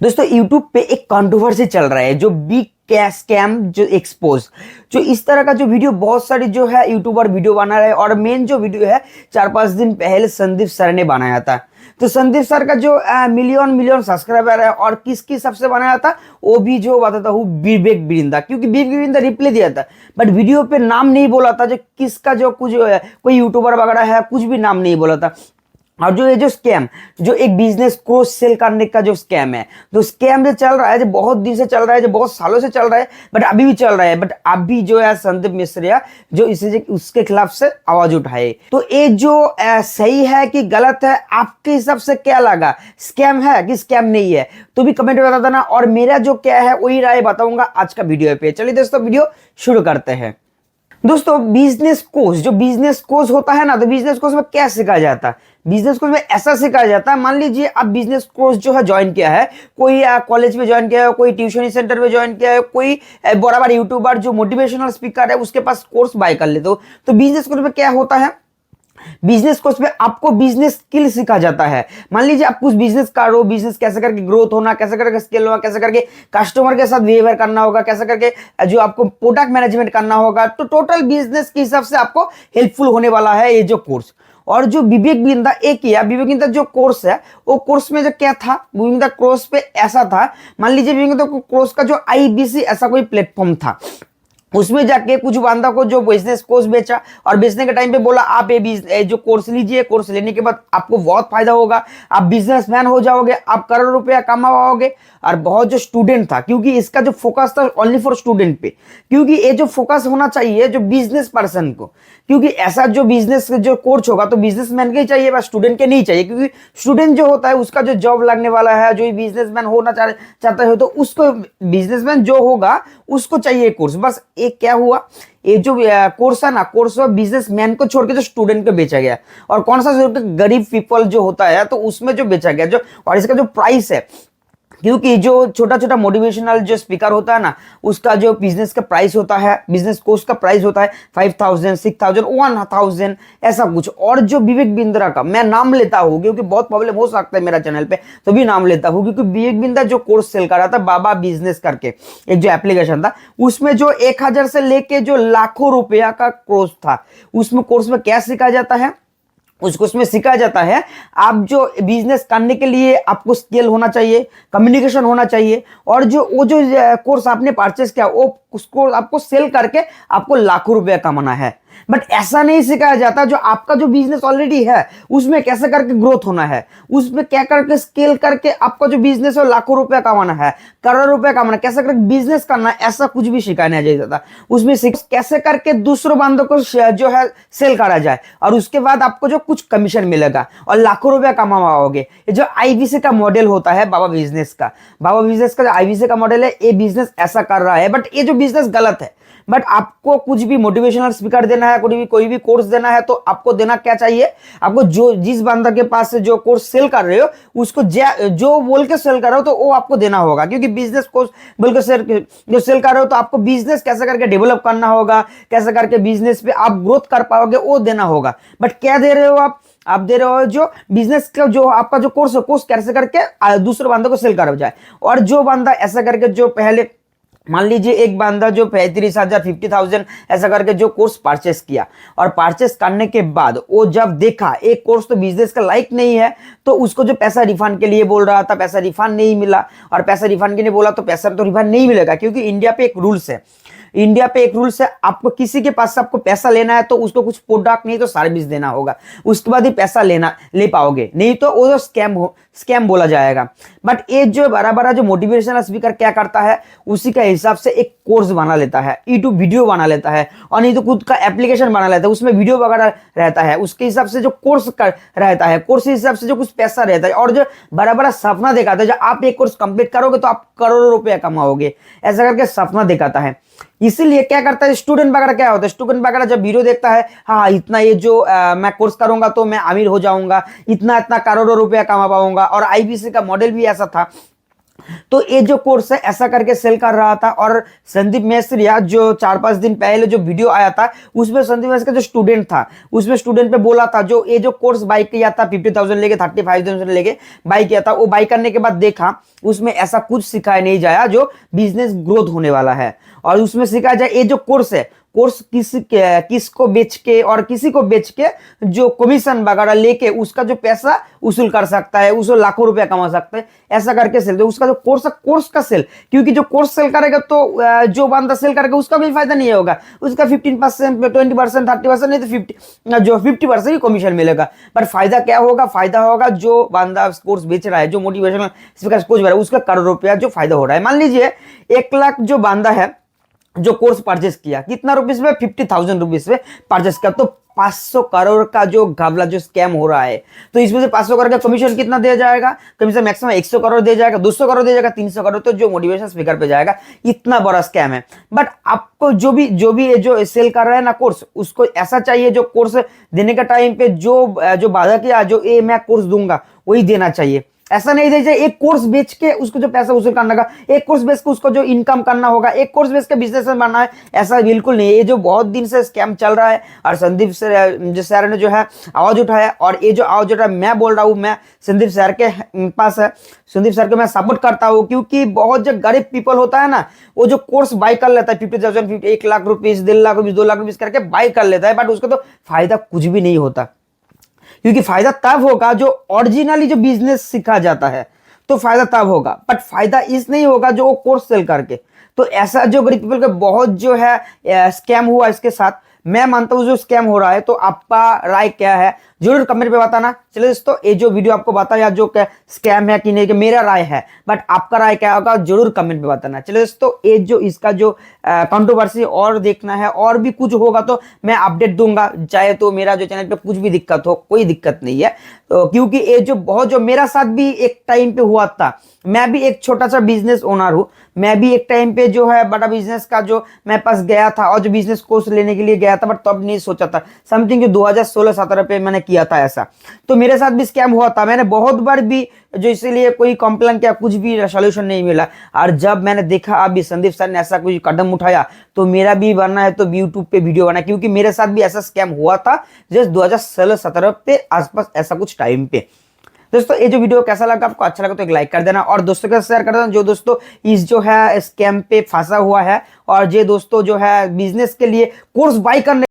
दोस्तों YouTube पे एक कंट्रोवर्सी चल रहा है जो बिग कैश स्कैम जो एक्सपोज जो इस तरह का जो वीडियो बहुत सारी जो है यूट्यूबर वीडियो बना रहे हैं। और मेन जो वीडियो है 4-5 दिन पहले संदीप सर ने बनाया था। तो संदीप सर का जो मिलियन मिलियन सब्सक्राइबर है और किसकी सबसे बनाया था वो भी जो बताता हूँ विवेक बिरिंदा, क्योंकि विवेक बिरिंदा रिप्लाई दिया था बट वीडियो पे नाम नहीं बोला था जो किसका जो कुछ कोई यूट्यूबर वगैरह है, कुछ भी नाम नहीं बोला था। और जो ये जो स्कैम जो एक बिजनेस को सेल करने का जो स्कैम है, तो स्कैम जो चल रहा है जो बहुत दिन से चल रहा है, जो बहुत सालों से चल रहा है बट अभी भी चल रहा है। बट अभी जो है संदीप मिश्रा जो इसे उसके खिलाफ से आवाज उठाए, तो ये जो सही है कि गलत है, आपके हिसाब से क्या लगा? स्कैम है कि स्कैम नहीं है? तो भी कमेंट में बता देना और मेरा जो क्या है वही राय बताऊंगा आज का वीडियो पे। चलिए दोस्तों वीडियो शुरू करते हैं। दोस्तों बिजनेस कोर्स जो बिजनेस कोर्स होता है ना, तो बिजनेस कोर्स में क्या सिखाया जाता है? बिजनेस कोर्स में ऐसा सिखाया जाता है, मान लीजिए आप बिजनेस कोर्स जो है ज्वाइन किया है, कोई कॉलेज में ज्वाइन किया है, कोई ट्यूशन सेंटर में ज्वाइन किया है, कोई बड़ा बड़ा यूट्यूबर जो मोटिवेशनल स्पीकर है उसके पास कोर्स बाय कर लेते हो। तो बिजनेस कोर्स में क्या होता है? बिजनेस कोर्स में आपको बिजनेस स्किल सिखा जाता है। मान लीजिए आप कुछ बिजनेस कर रहे हो, बिजनेस कैसे करके ग्रोथ होना, कैसे करके स्केल होना, कैसे करके कस्टमर के साथ बिहेवियर करना होगा, कैसे करके जो आपको प्रोडक्ट मैनेजमेंट करना होगा, तो टोटल बिजनेस के हिसाब से आपको हेल्पफुल होने वाला है ये जो कोर्स। और जो विवेक बिंदा एक किया, विवेक बिंदा जो कोर्स है वो कोर्स में जो क्या था, विवेक बिंदा कोर्स पे ऐसा था, मान लीजिए विवेक बिंदा कोर्स का जो आईबीसी ऐसा कोई प्लेटफॉर्म था, उसमें जाके कुछ बंदा को जो बिजनेस कोर्स बेचा और बेचने के टाइम पे बोला आप ये जो कोर्स लीजिए, कोर्स लेने के बाद आपको बहुत फायदा होगा, आप बिजनेसमैन हो जाओगे, आप करोड़ रुपया कमाओगे। और बहुत जो स्टूडेंट था, क्योंकि इसका जो फोकस था ओनली फॉर स्टूडेंट पे, क्योंकि ये जो फोकस होना चाहिए जो बिजनेस पर्सन को, क्योंकि ऐसा जो बिजनेस जो कोर्स होगा तो बिजनेसमैन के ही चाहिए, बस स्टूडेंट के नहीं चाहिए, क्योंकि स्टूडेंट जो होता है उसका जो जॉब लगने वाला है, जो बिजनेसमैन होना चाहता है तो उसको बिजनेसमैन जो होगा उसको चाहिए कोर्स। बस एक क्या हुआ, ये जो कोर्स है ना, कोर्स बिजनेसमैन को छोड़ के जो स्टूडेंट को बेचा गया। और कौन सा गरीब पीपल जो होता है तो उसमें जो बेचा गया जो, और इसका जो प्राइस है, क्योंकि जो छोटा छोटा मोटिवेशनल जो स्पीकर होता है ना उसका जो बिजनेस का प्राइस होता है, बिजनेस कोर्स का प्राइस होता है 5000, 6000, 1000 ऐसा कुछ। और जो विवेक बिंद्रा का मैं नाम लेता हूँ क्योंकि बहुत प्रॉब्लम हो सकता है मेरा चैनल पे, तो भी नाम लेता हूँ, क्योंकि विवेक बिंद्रा जो कोर्स सेल कर रहा था बाबा बिजनेस करके एक जो एप्लीकेशन था, उसमें जो 1000 से लेके जो लाखों रुपया का कोर्स था, उसमें कोर्स में क्या सिखाया जाता है, उसको उसमें सिखाया जाता है आप जो बिजनेस करने के लिए आपको स्किल होना चाहिए, कम्युनिकेशन होना चाहिए, और जो वो जो कोर्स आपने परचेस किया वो उसको आपको सेल करके आपको लाखों रुपया कमाना है। बट ऐसा नहीं सिखाया जाता जो आपका जो बिजनेस ऑलरेडी है उसमें कैसे करके ग्रोथ होना है, उसमें क्या करके स्केल करके आपका जो बिजनेस है लाखों रुपया कमाना है, करोड़ रुपया कमाना, कैसे करके बिजनेस करना है, ऐसा कुछ भी सिखाया नहीं जाता। उसमें कैसे करके दूसरों बंदों को जो है सेल करा जाए और उसके बाद आपको जो कुछ कमीशन मिलेगा और लाखों रुपया कमाओगे। ये जो आईबीसी का मॉडल होता है बाबा बिजनेस का, बाबा बिजनेस का जो आईबीसी का मॉडल है, ये बिजनेस ऐसा कर रहा है बट ये जो बिजनेस गलत है। बट आपको कुछ भी मोटिवेशनल स्पीकर देना है, कोई भी कोर्स देना है, तो आपको देना क्या चाहिए, आपको जो जिस बंदा के पास से जो कोर्स सेल कर रहे हो उसको जो बोल के सेल कर रहे हो तो वो आपको देना होगा, क्योंकि बिजनेस कोर्स बोल के जो सेल कर रहे हो तो आपको बिजनेस कैसे करके डेवलप करना होगा, कैसे करके बिजनेस पे आप ग्रोथ कर पाओगे वो देना होगा। बट क्या दे रहे हो आप दे रहे हो जो बिजनेस का जो आपका जो कोर्स है, कोर्स कैसे करके दूसरे बंदे को सेल करा जाए। और जो बंदा ऐसा करके जो पहले मान लीजिए एक बंदा जो 35,000, 50,000 ऐसा करके जो कोर्स परचेस किया और परचेस करने के बाद वो जब देखा एक कोर्स तो बिजनेस का लाइक नहीं है, तो उसको जो पैसा रिफंड के लिए बोल रहा था पैसा रिफंड नहीं मिला, और पैसा रिफंड के लिए बोला तो पैसा तो रिफंड नहीं मिलेगा, क्योंकि इंडिया पे एक रूल्स है, इंडिया पे एक रूल्स है, आपको किसी के पास से आपको पैसा लेना है तो उसको कुछ प्रोडक्ट नहीं तो सर्विस देना होगा, उसके बाद ही पैसा ले पाओगे, नहीं तो वो स्कैम बोला जाएगा। बट ये जो बड़ा बड़ा जो मोटिवेशनल स्पीकर क्या करता है, उसी का हिसाब से एक कोर्स बना लेता है, यूट्यूब वीडियो बना लेता है, और नहीं तो खुद का एप्लीकेशन बना लेता है, उसमें वीडियो वगैरह रहता है, उसके हिसाब से जो कोर्स रहता है, कोर्स के हिसाब से जो कुछ पैसा रहता है, और जो बड़ा बड़ा सपना दिखाता है जो आप एक कोर्स कंप्लीट करोगे तो आप करोड़ों रुपया कमाओगे, ऐसा करके सपना दिखाता है। इसीलिए क्या करता है स्टूडेंट वगैरह, क्या होता है स्टूडेंट वगैरह जब वीडियो देखता है, हाँ इतना ये जो मैं कोर्स करूंगा तो मैं अमीर हो जाऊंगा, इतना इतना करोड़ों रुपया कमा पाऊंगा। और आईबीसी का मॉडल भी ऐसा था, तो ये जो कोर्स है ऐसा करके सेल कर रहा था। और संदीप मैस्त्रिया जो 4-5 दिन पहले जो वीडियो आया था उसमें संदीप मैस्त्रिया का जो स्टूडेंट था उसमें स्टूडेंट पे बोला था जो ये जो कोर्स बाई किया था 50,000 लेके 35,000 लेके बाई किया था, वो बाई करने के बाद देखा उसमें ऐसा कुछ सिखाया नहीं जाया जो बिजनेस ग्रोथ होने वाला है। और उसमें सिखाया जाए ये जो कोर्स है, कोर्स किसको बेच के और किसी को बेच के जो कमीशन वगैरह लेके उसका जो पैसा उसूल कर सकता है, उसको लाखों रुपया कमा सकता है, ऐसा करके सेल। तो उसका जो कोर्स है कोर्स का सेल, क्योंकि जो कोर्स सेल करेगा तो जो बंदा सेल करेगा उसका भी फायदा नहीं होगा, उसका 15%, 20%, 30% नहीं तो 50% ही कमीशन मिलेगा। पर फायदा क्या होगा? फायदा होगा जो बंदा कोर्स बेच रहा है, जो मोटिवेशनल स्पीकर कोच बन रहा है, उसका करोड़ रुपया जो फायदा हो रहा है। मान लीजिए 1 लाख जो बंदा है जो कोर्स परचेस किया, कितना रुपीस में? 50,000 रुपीस में परचेस किया, तो 500 करोड़ का जो घपला जो स्कैम हो रहा है, तो इसमें से 500 करोड़ का कमीशन कितना दिया जाएगा? कमीशन मैक्सिमम 100 करोड़ दिया जाएगा, 200 करोड़ दिया जाएगा, 300 करोड़ तो जो मोटिवेशन स्पीकर पे जाएगा। इतना बड़ा स्कैम है। बट आपको जो भी ये जो सेल कर रहा है ना कोर्स, उसको ऐसा चाहिए जो कोर्स देने का टाइम पे जो वादा किया, जो ये मैं कोर्स दूंगा वही देना चाहिए। ऐसा नहीं दे चाहिए एक कोर्स बेच के उसको जो पैसा वसूल करना होगा, एक कोर्स बेच के उसको जो इनकम करना होगा, एक कोर्स बेच के बिजनेस में बनना है, ऐसा बिल्कुल नहीं है। ये जो बहुत दिन से स्कैम चल रहा है और संदीप सर ने जो है आवाज उठाया, और ये जो आवाज उठाया मैं बोल रहा हूँ, मैं संदीप सर के पास है, संदीप सर को मैं सपोर्ट करता हूँ। क्योंकि बहुत जो गरीब पीपल होता है ना, वो जो कोर्स बाय कर लेता है 50,000, 1 lakh rupees, 1.5 lakh rupees, 2 lakh rupees करके बाय कर लेता है, बट उसको तो फायदा कुछ भी नहीं होता। क्योंकि फायदा तब होगा जो ओरिजिनली जो बिजनेस सीखा जाता है, तो फायदा तब होगा, बट फायदा इस नहीं होगा जो वो कोर्स सेल करके। तो ऐसा जो गरीब पीपल का बहुत जो है स्कैम हुआ इसके साथ, मैं मानता हूं जो स्कैम हो रहा है। तो आपका राय क्या है जरूर कमेंट पे बताना। चलिए दोस्तों, ये जो वीडियो आपको बताया जो स्कैम है कि नहीं, कि मेरा राय है, बट आपका राय क्या होगा जरूर कमेंट पे बताना। चलिए दोस्तों, ये जो इसका जो कंट्रोवर्सी और देखना है और भी कुछ होगा तो मैं अपडेट दूंगा, चाहे तो मेरा जो चैनल पे कुछ भी दिक्कत हो, कोई दिक्कत नहीं है। तो क्योंकि ये जो मेरा साथ भी एक टाइम पे हुआ था, मैं भी एक छोटा सा बिजनेस ओनर हूं, मैं भी एक टाइम पे जो है बड़ा बिजनेस का जो मैं पास गया था और जो बिजनेस कोर्स लेने के लिए गया था, बट तब नहीं सोचा था समथिंग जो 2016-17 पे मैंने किया था ऐसा। तो मेरे साथ भी स्कैम हुआ था, मैंने बहुत बार भी जो इसीलिए कोई कंप्लेन किया, कुछ भी सोल्यूशन नहीं मिला। और जब मैंने देखा अभी संदीप सर ने ऐसा कोई कदम उठाया, तो मेरा भी बनना है तो यूट्यूब पे वीडियो बना, क्योंकि मेरे साथ भी ऐसा स्कैम हुआ था जस्ट 2016-17 पे आसपास, ऐसा कुछ टाइम पे। दोस्तों, ये जो वीडियो कैसा लगा, आपको अच्छा लगा तो एक लाइक कर देना और दोस्तों के साथ शेयर कर देना जो दोस्तों इस जो है स्कैम पे फंसा हुआ है, और जो दोस्तों जो है बिजनेस के लिए कोर्स बाय करने